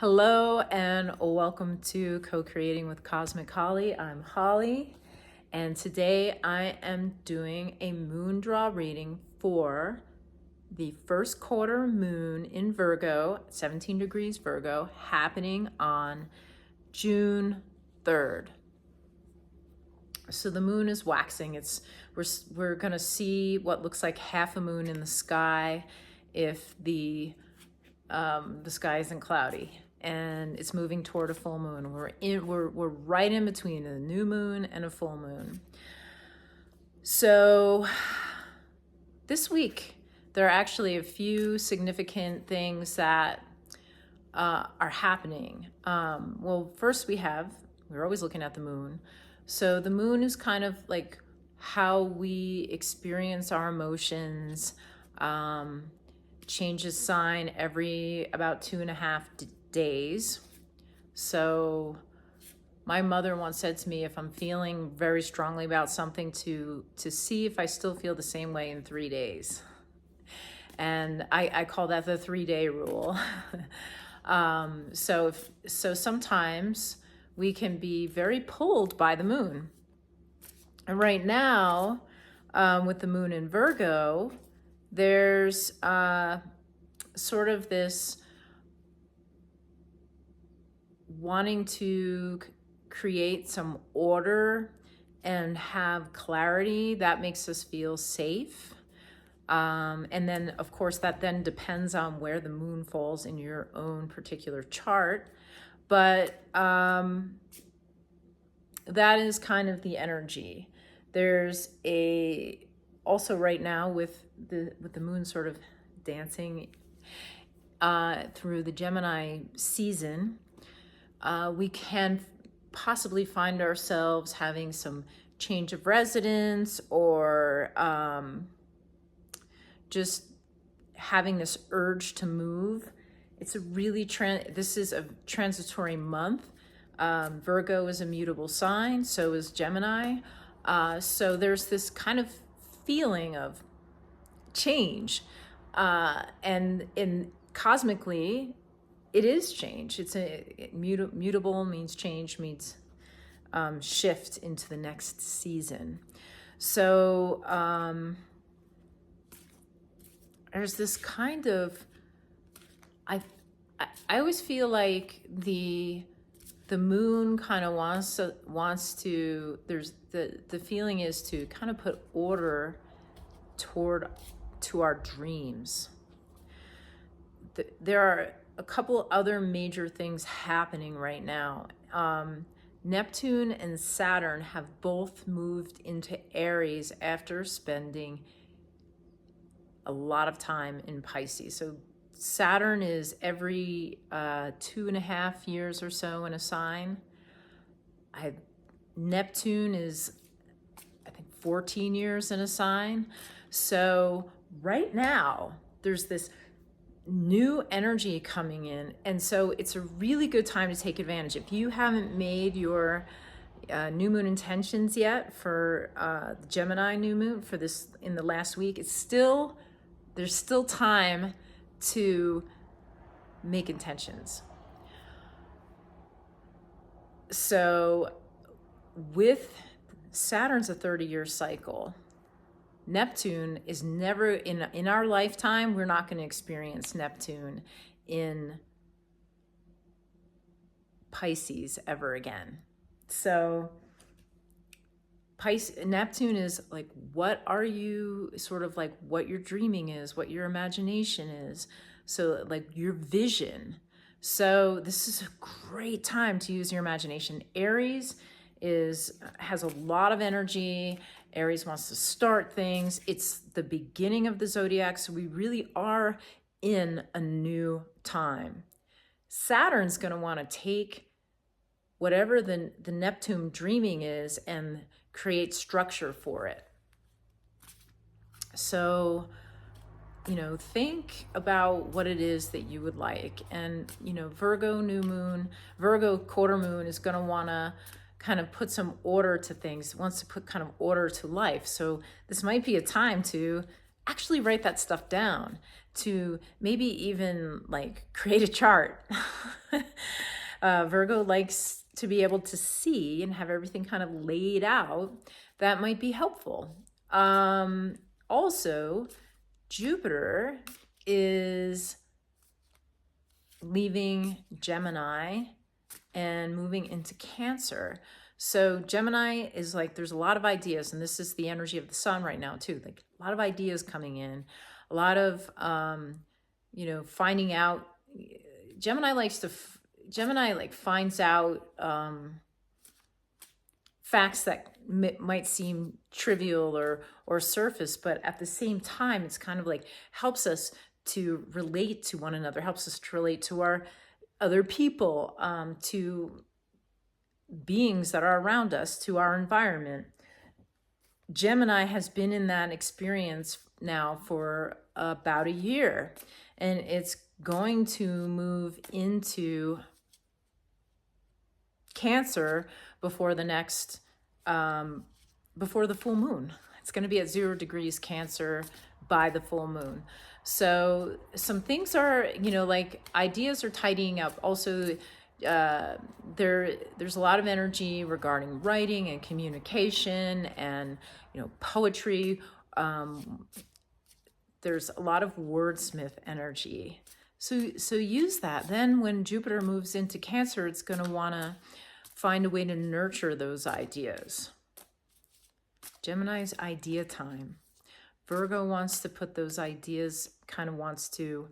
Hello and welcome to Co-Creating with Cosmic Holly. I'm Holly, and today I am doing a moon draw reading for the first quarter moon in Virgo, 17 degrees Virgo, happening on June 3rd. So the moon is waxing. We're gonna see what looks like half a moon in the sky if the sky isn't cloudy, and it's moving toward a full moon. We're right in between a new moon and a full moon. So this week there are actually a few significant things that are happening. Well, first we're always looking at the moon. So the moon is kind of like how we experience our emotions. Changes sign every about 2.5 days. So my mother once said to me, if I'm feeling very strongly about something, to see if I still feel the same way in 3 days. And I call that the 3-day rule. So sometimes we can be very pulled by the moon. And right now, with the moon in Virgo, there's sort of this wanting to create some order and have clarity that makes us feel safe. And then, of course, that then depends on where the moon falls in your own particular chart. But that is kind of the energy. There's also right now with the moon sort of dancing through the Gemini season, we can possibly find ourselves having some change of residence, or just having this urge to move. It's a really this is a transitory month. Virgo is a mutable sign, so is Gemini. So there's this kind of feeling of change, and cosmically it is change. It's mutable means change, means shift into the next season. So there's this kind of, I always feel like the moon kind of wants to, there's the feeling is to kind of put order to our dreams. There are a couple other major things happening right now. Neptune and Saturn have both moved into Aries after spending a lot of time in Pisces. So Saturn is every 2.5 years or so in a sign. Neptune is, I think, 14 years in a sign. So right now there's this new energy coming in, and so it's a really good time to take advantage. If you haven't made your new moon intentions yet for the Gemini new moon for this in the last week, there's still time to make intentions. So with Saturn's a 30-year cycle. Neptune is never in our lifetime. We're not going to experience Neptune in Pisces ever again. So Neptune is like, what are you, sort of like what your dreaming is, what your imagination is. So like your vision. So this is a great time to use your imagination. Aries has a lot of energy. Aries wants to start things. It's the beginning of the zodiac, so we really are in a new time. Saturn's going to want to take whatever the Neptune dreaming is and create structure for it. So, think about what it is that you would like. And, Virgo New Moon, Virgo Quarter Moon is going to want to kind of put some order to things, wants to put kind of order to life. So this might be a time to actually write that stuff down, to maybe even like create a chart Virgo likes to be able to see and have everything kind of laid out. That might be helpful. Also, Jupiter is leaving Gemini and moving into Cancer. So Gemini is like, there's a lot of ideas, and this is the energy of the sun right now too. Like a lot of ideas coming in, a lot of, finding out. Gemini likes to, Gemini like finds out facts that might seem trivial or surface, but at the same time, it's kind of like helps us to relate to one another, helps us to relate to our other people, to beings that are around us, to our environment. Gemini has been in that experience now for about a year, and it's going to move into Cancer before the next, before the full moon. It's going to be at 0 degrees Cancer by the full moon. So some things are, like ideas are tidying up. Also, there's a lot of energy regarding writing and communication and, poetry. There's a lot of wordsmith energy. So use that. Then when Jupiter moves into Cancer, it's going to want to find a way to nurture those ideas. Gemini's idea time. Virgo wants to put those ideas, kind of wants to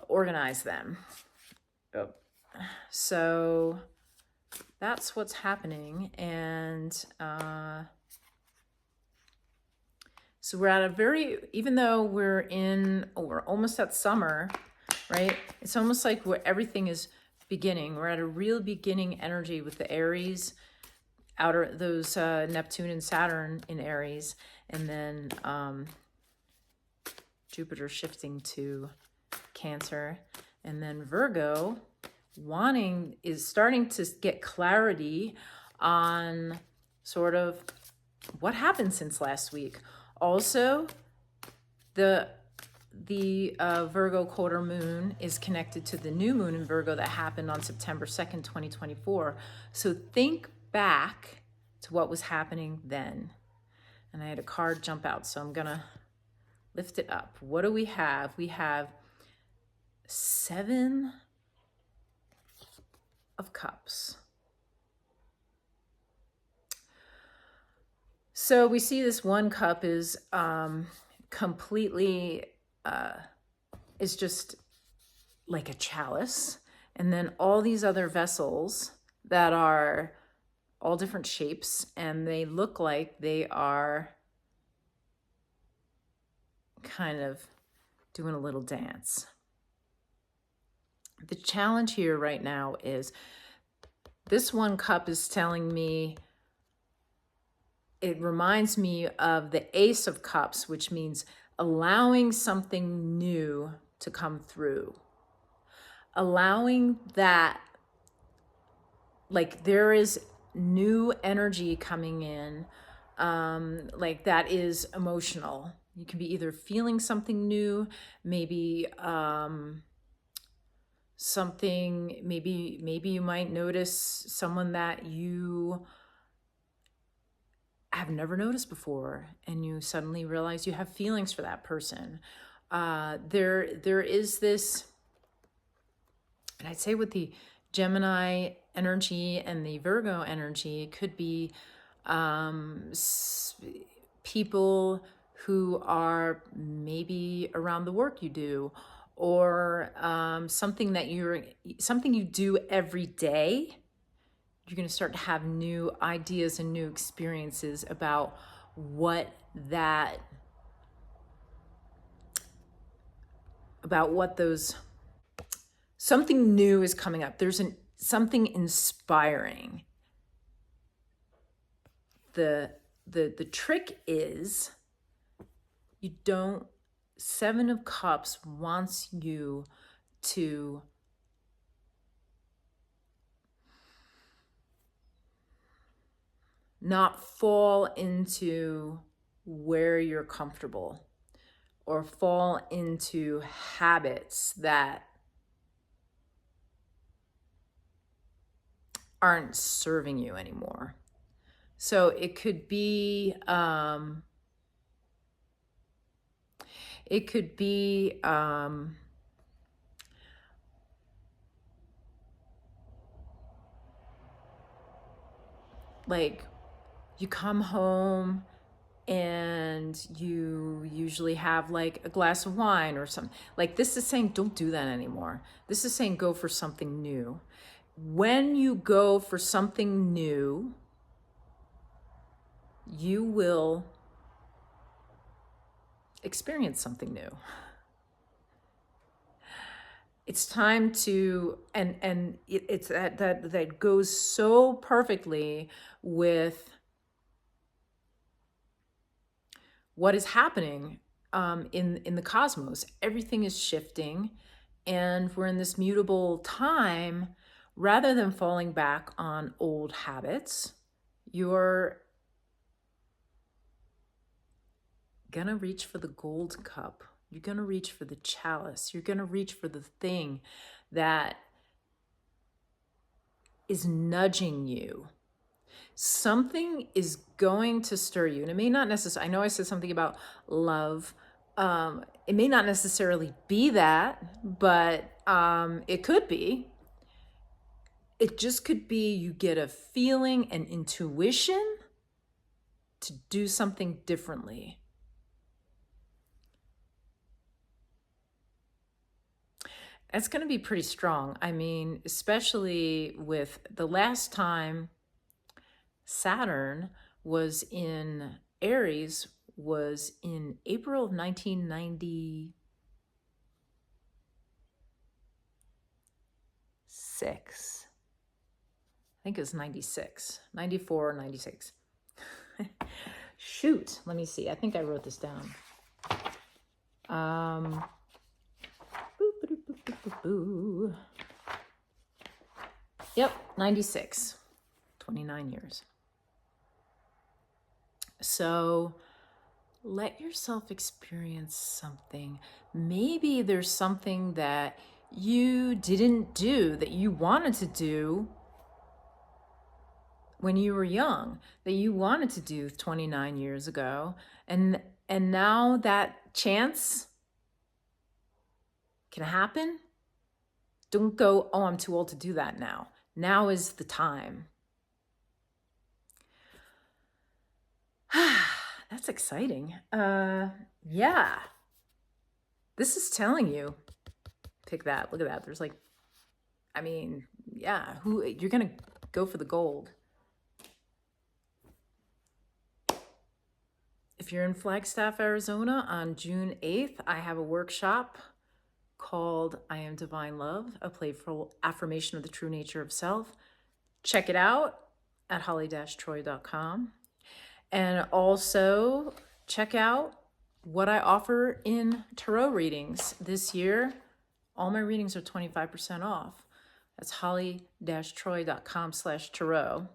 organize them. So that's what's happening. And so we're at a very, even though we're almost at summer, right? It's almost like where everything is beginning. We're at a real beginning energy with the Aries, outer those Neptune and Saturn in Aries, and then Jupiter shifting to Cancer, and then Virgo is starting to get clarity on sort of what happened since last week. Also, the Virgo Quarter Moon is connected to the new moon in Virgo that happened on September 2nd, 2024. So think back to what was happening then. And I had a card jump out, so I'm going to lift it up. What do we have? We have 7 of Cups. So we see this one cup is completely, is just like a chalice. And then all these other vessels that are all different shapes, and they look like they are kind of doing a little dance. The challenge here right now is this one cup is telling me, it reminds me of the Ace of Cups, which means allowing something new to come through. Allowing that, like there is new energy coming in, like that is emotional. You can be either feeling something new, maybe something, maybe you might notice someone that you have never noticed before, and you suddenly realize you have feelings for that person. There is this, and I'd say with the Gemini energy and the Virgo energy, it could be people who are maybe around the work you do, or something you do every day. You're going to start to have new ideas and new experiences about something new is coming up. There's something inspiring. The trick is, 7 of Cups wants you to not fall into where you're comfortable, or fall into habits that aren't serving you anymore. So it could be like you come home and you usually have like a glass of wine or something. Like this is saying don't do that anymore. This is saying go for something new. When you go for something new, you will experience something new. It's time to, and it's that goes so perfectly with what is happening in the cosmos. Everything is shifting, and we're in this mutable time. Rather than falling back on old habits, you're gonna reach for the gold cup. You're gonna reach for the chalice. You're gonna reach for the thing that is nudging you. Something is going to stir you, and it may not necessarily, I know I said something about love. It may not necessarily be that, but it could be. It just could be you get a feeling, an intuition to do something differently. That's going to be pretty strong. I mean, especially with the last time Saturn was in Aries was in April of 1996. I think it was 96, 94 or 96. Shoot, let me see. I think I wrote this down. Yep, 96, 29 years. So let yourself experience something. Maybe there's something that you didn't do that you wanted to do when you were young, that you wanted to do 29 years ago. And now that chance can happen. Don't go, oh, I'm too old to do that now. Now is the time. That's exciting. Yeah. This is telling you, pick that. Look at that. There's like, I mean, yeah, you're going to go for the gold. If you're in Flagstaff, Arizona on June 8th, I have a workshop called I Am Divine Love, a playful affirmation of the true nature of self. Check it out at holly-troy.com. And also check out what I offer in tarot readings this year. All my readings are 25% off. That's holly-troy.com/tarot.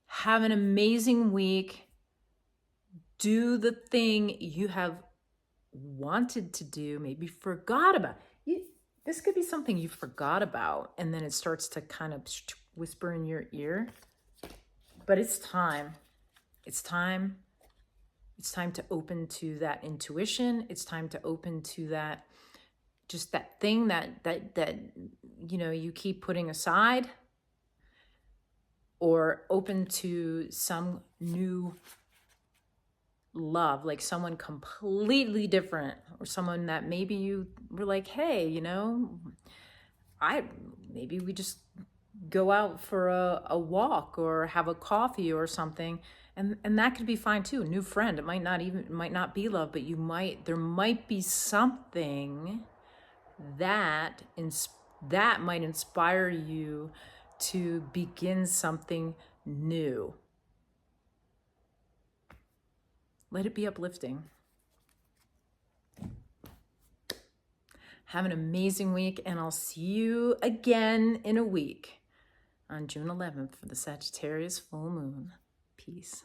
Have an amazing week. Do the thing you have wanted to do, maybe forgot about. This could be something you forgot about, and then it starts to kind of whisper in your ear. But it's time. It's time. It's time to open to that intuition. It's time to open to that, just that thing that you know you keep putting aside, or open to some new love, like someone completely different, or someone that maybe you were like, hey, you know, maybe we just go out for a walk or have a coffee or something, and that could be fine too. A new friend. It might not be love, but there might be something that might inspire you to begin something new. Let it be uplifting. Have an amazing week, and I'll see you again in a week on June 11th for the Sagittarius full moon. Peace.